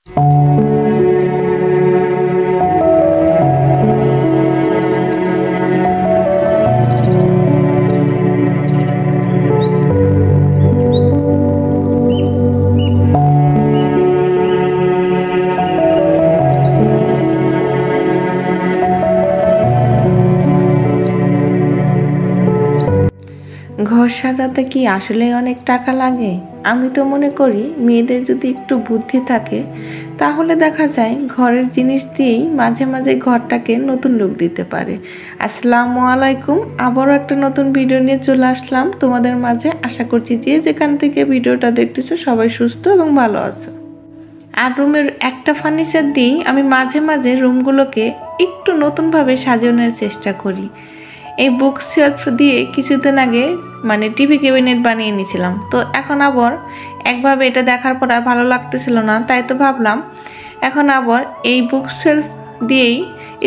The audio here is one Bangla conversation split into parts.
ঘর সাজাতে কি আসলে অনেক টাকা লাগে? আমি তো মনে করি মেয়েদের যদি একটু বুদ্ধি থাকে তাহলে দেখা যায় ঘরের জিনিস দিয়েই মাঝে মাঝে ঘরটাকে নতুন লুক দিতে পারে। আসসালামু আলাইকুম, আবারও একটা নতুন ভিডিও নিয়ে চলে আসলাম তোমাদের মাঝে। আশা করছি যে যেখান থেকে ভিডিওটা দেখতেছো সবাই সুস্থ এবং ভালো আছো। আর রুমের একটা ফার্নিচার দিয়েই আমি মাঝে মাঝে রুমগুলোকে একটু নতুনভাবে সাজানোর চেষ্টা করি। এই বুক শেলফ দিয়ে কিছুদিন আগে টিভি ক্যাবিনেট বানিয়ে নিয়েছিলাম, তো এখন আবার একভাবে এটা দেখার পর আর ভালো লাগতেছিল না, তাই তো ভাবলাম এখন আবার এই বুক শেলফ দিয়েই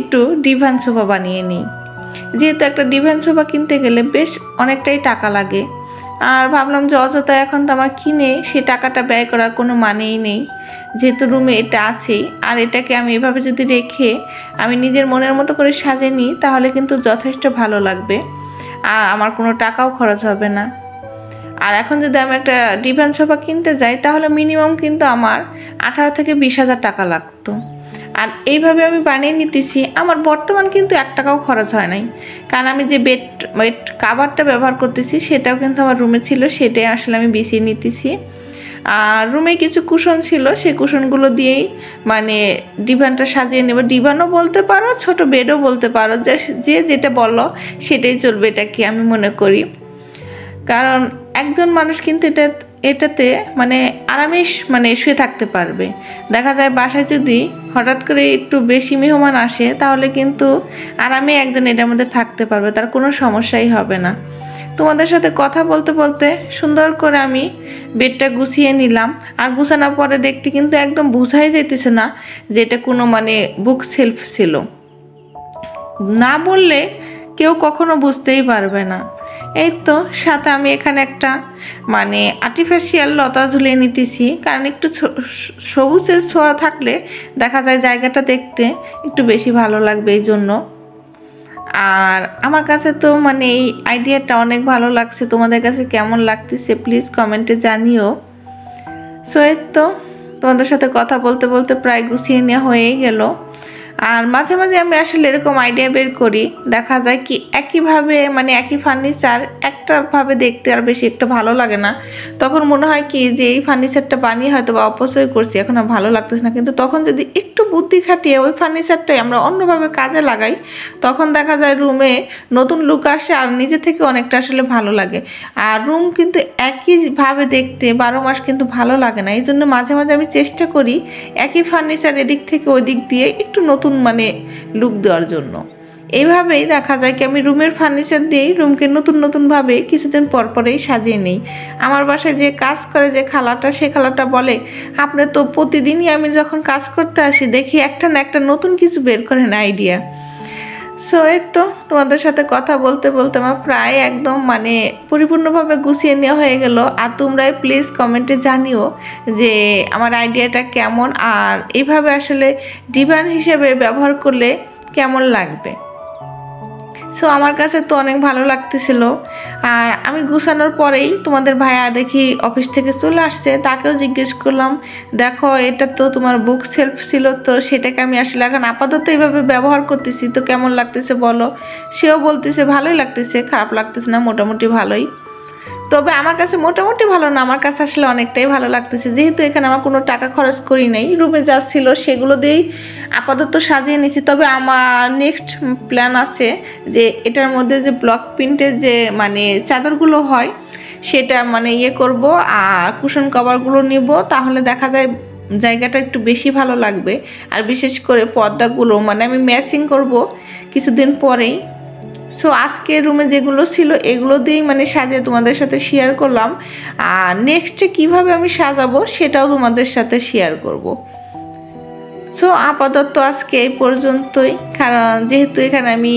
একটু ডিভান সোফা বানিয়ে নিই। যেহেতু একটা ডিভান সোফা কিনতে গেলে বেশ অনেকটাই টাকা লাগে, আর ভাবলাম যে অযথা এখন তো আমার কিনে সে টাকাটা ব্যয় করার কোনো মানেই নেই, যেহেতু রুমে এটা আছেই। আর এটাকে আমি এভাবে যদি রেখে আমি নিজের মনের মতো করে সাজিয়ে নিই তাহলে কিন্তু যথেষ্ট ভালো লাগবে, আর আমার কোনো টাকাও খরচ হবে না। আর এখন যদি আমি একটা ডিভান সোফা কিনতে যাই তাহলে মিনিমাম কিন্তু আমার 18 থেকে 20,000 টাকা লাগতো। আর এইভাবে আমি বানিয়ে নিতেছি, আমার বর্তমান কিন্তু 1 টাকাও খরচ হয় নাই, কারণ আমি যে বেড কাভারটা ব্যবহার করতেছি সেটাও কিন্তু আমার রুমে ছিল, সেটাই আসলে আমি বিছিয়ে নিতেছি। আর রুমে কিছু কুশন ছিল, সেই কুশনগুলো দিয়েই ডিভানটা সাজিয়ে নেব। ডিভানও বলতে পারো, ছোট বেডও বলতে পারো, যে যেটা বলো সেটাই চলবে, এটাকে আমি মনে করি। কারণ একজন মানুষ কিন্তু এটাতে আরামে শুয়ে থাকতে পারবে। দেখা যায় বাসায় যদি হঠাৎ করে একটু বেশি মেহমান আসে তাহলে কিন্তু আরামে একজন এটার মধ্যে থাকতে পারবে, তার কোনো সমস্যাই হবে না। তোমাদের সাথে কথা বলতে বলতে সুন্দর করে আমি বেডটা গুছিয়ে নিলাম, আর গুছানোর পরে দেখতে কিন্তু একদম বোঝাই যাইতেছে না যে এটা কোনো বুক শেলফ ছিল। না বললে কেউ কখনো বুঝতেই পারবে না। এই তো সাথে আমি এখানে একটা আর্টিফিশিয়াল লতা ঝুলিয়ে নিতেছি, কারণ একটু সবুজের ছোঁয়া থাকলে দেখা যায় জায়গাটা দেখতে একটু বেশি ভালো লাগবে এই জন্য। আর আমার কাছে তো এই আইডিয়াটা অনেক ভালো লাগছে। তোমাদের কাছে কেমন লাগতেছে প্লিজ কমেন্টে জানিও। সো এই তো তোমাদের সাথে কথা বলতে বলতে প্রায় গুছিয়ে নেওয়া হয়েই গেল। আর মাঝে মাঝে আমি আসলে এরকম আইডিয়া বের করি, দেখা যায় কি একইভাবে একই ফার্নিচার একটাভাবে দেখতে আর বেশি একটা ভালো লাগে না। তখন মনে হয় কি যে এই ফার্নিচারটা বানিয়ে হয়তো বা অপচয় করছি, এখন আর ভালো লাগতেছে না। কিন্তু তখন যদি একটু বুদ্ধি খাটিয়ে ওই ফার্নিচারটাই আমরা অন্যভাবে কাজে লাগাই তখন দেখা যায় রুমে নতুন লুক আসে, আর নিজে থেকে অনেকটা আসলে ভালো লাগে। আর রুম কিন্তু একইভাবে দেখতে 12 মাস কিন্তু ভালো লাগে না, এই জন্য মাঝে মাঝে আমি চেষ্টা করি একই ফার্নিচার এদিক থেকে ওই দিক দিয়ে একটু নতুন লুক দেওয়ার জন্য। এইভাবেই দেখা যায় কি আমি রুমের ফার্নিচার দিয়েই রুমকে নতুনভাবে কিছুদিন পর পরেই সাজিয়ে নেই। আমার বাসায় যে কাজ করে যে খালাটা, সে খালাটা বলে আপনি তো প্রতিদিনই আমি যখন কাজ করতে আসি দেখি একটা না একটা নতুন কিছু বের করেন আইডিয়া। সো এই তো তোমাদের সাথে কথা বলতে বলতে আমার প্রায় একদম পরিপূর্ণভাবে গুছিয়ে নেওয়া হয়ে গেল। আর তোমরাই প্লিজ কমেন্টে জানিও যে আমার আইডিয়াটা কেমন, আর এইভাবে আসলে ডিভান হিসেবে ব্যবহার করলে কেমন লাগবে। সো আমার কাছে তো অনেক ভালো লাগতেছিল। আর আমি গুছানোর পরেই তোমাদের ভাইয়া দেখি অফিস থেকে চলে আসছে, তাকেও জিজ্ঞেস করলাম দেখো এটা তো তোমার বুক শেলফ ছিল, তো সেটাকে আমি আসলে এখন আপাতত এইভাবে ব্যবহার করতেছি, তো কেমন লাগতেছে বলো। সেও বলতেছে ভালোই লাগতেছে, খারাপ লাগতেছে না, মোটামুটি ভালোই। তবে আমার কাছে মোটামুটি ভালো না, আমার কাছে আসলে অনেকটাই ভালো লাগতেছে, যেহেতু এখানে আমার কোনো টাকা খরচ করি নাই, রুমে যা ছিল সেগুলো দিয়েই আপাতত সাজিয়ে নিছি। তবে আমার নেক্সট প্ল্যান আছে যে এটার মধ্যে যে ব্লক প্রিন্টের যে চাদরগুলো হয় সেটা ইয়ে করব, আর কুশন কভারগুলো নিব, তাহলে দেখা যায় জায়গাটা একটু বেশি ভালো লাগবে। আর বিশেষ করে পর্দাগুলো আমি ম্যাচিং করব কিছুদিন পরেই। সো আজকে রুমে যেগুলো ছিল এগুলো দিয়েই সাজিয়ে তোমাদের সাথে শেয়ার করলাম, আর নেক্সটে কিভাবে আমি সাজাবো সেটাও তোমাদের সাথে শেয়ার করব। সো আপাতত আজকে এই পর্যন্তই, কারণ যেহেতু এখানে আমি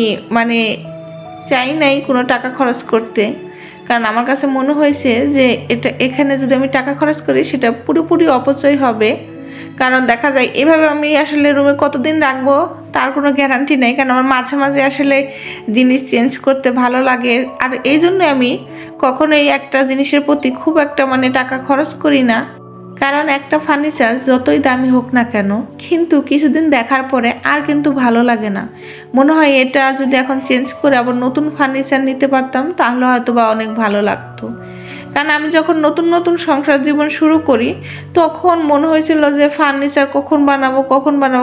চাই নাই কোনো টাকা খরচ করতে, কারণ আমার কাছে মনে হয়েছে যে এখানে যদি আমি টাকা খরচ করি সেটা পুরোপুরি অপচয় হবে। কারণ দেখা যায় এভাবে আমি আসলে রুমে কতদিন রাখবো তার কোনো গ্যারান্টি নেই, কারণ আমার মাঝে মাঝে আসলে জিনিস চেঞ্জ করতে ভালো লাগে। আর এই জন্য আমি কখনোই একটা জিনিসের প্রতি খুব একটা মানে টাকা খরচ করি না, কারণ একটা ফার্নিচার যতই দামি হোক না কেন কিন্তু কিছুদিন দেখার পরে আর কিন্তু ভালো লাগে না। মনে হয় এটা যদি এখন চেঞ্জ করে আবার নতুন ফার্নিচার নিতে পারতাম তাহলে হয়তো বা অনেক ভালো লাগতো। কারণ আমি যখন নতুন নতুন সংসার জীবন শুরু করি তখন মনে হয়েছিল যে ফার্নিচার কখন বানাবো,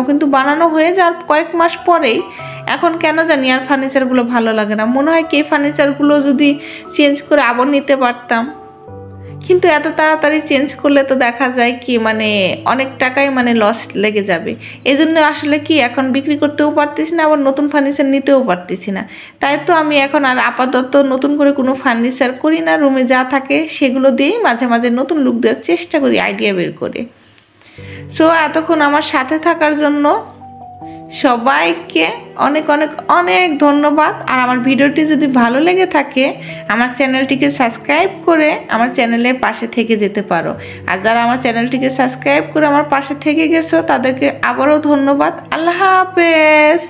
কিন্তু বানানো হয়ে যাওয়ার কয়েক মাস পরেই এখন কেন জানি আর ফার্নিচারগুলো ভালো লাগে না। মনে হয় কি ফার্নিচারগুলো যদি চেঞ্জ করে আবার নিতে পারতাম, কিন্তু এত তাড়াতাড়ি চেঞ্জ করলে তো দেখা যায় কি মানে অনেক টাকাই মানে লস লেগে যাবে। এই জন্য আসলে কি এখন বিক্রি করতেও পারতেছি না, আবার নতুন ফার্নিচার নিতেও পারতেছি না। তাই তো আমি এখন আর আপাতত নতুন করে কোনো ফার্নিচার করি না, রুমে যা থাকে সেগুলো দিয়েই মাঝে মাঝে নতুন লুক দেওয়ার চেষ্টা করি আইডিয়া বের করে। সো এতক্ষণ আমার সাথে থাকার জন্য সবাইকে অনেক অনেক অনেক ধন্যবাদ। আর আমার ভিডিওটি যদি ভালো লেগে থাকে আমার চ্যানেলটিকে সাবস্ক্রাইব করে আমার চ্যানেলের পাশে থেকে যেতে পারো। আর যারা আমার চ্যানেলটিকে সাবস্ক্রাইব করে আমার পাশে থেকে গেছো তাদেরকে আবারও ধন্যবাদ। আল্লাহ হাফেজ।